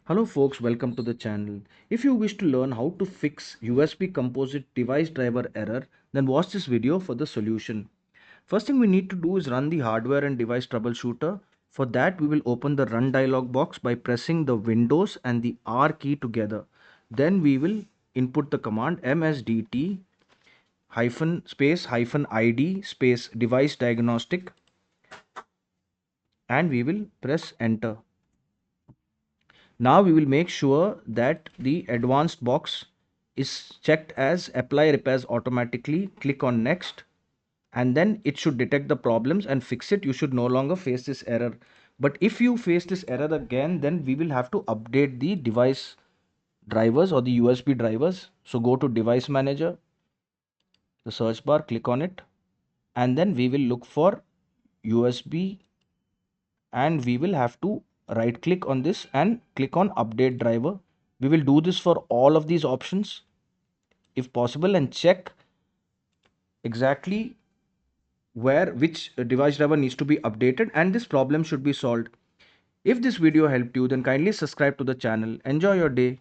Hello folks, welcome to the channel. If you wish to learn how to fix USB composite device driver error, then watch this video for the solution. First thing we need to do is run the hardware and device troubleshooter. For that we will open the run dialog box by pressing the Windows and the R key together. Then we will input the command msdt hyphen space hyphen id space device diagnostic and we will press enter. Now we will make sure that the advanced box is checked as apply repairs automatically. Click on next and then it should detect the problems and fix it. You should no longer face this error. But if you face this error again, then we will have to update the device drivers or the USB drivers. So go to device manager, the search bar, click on it, and then we will look for USB and we will have to right click on this and click on update driver. We will do this for all of these options if possible and check exactly where which device driver needs to be updated, and this problem should be solved. If this video helped you, then kindly subscribe to the channel. Enjoy your day.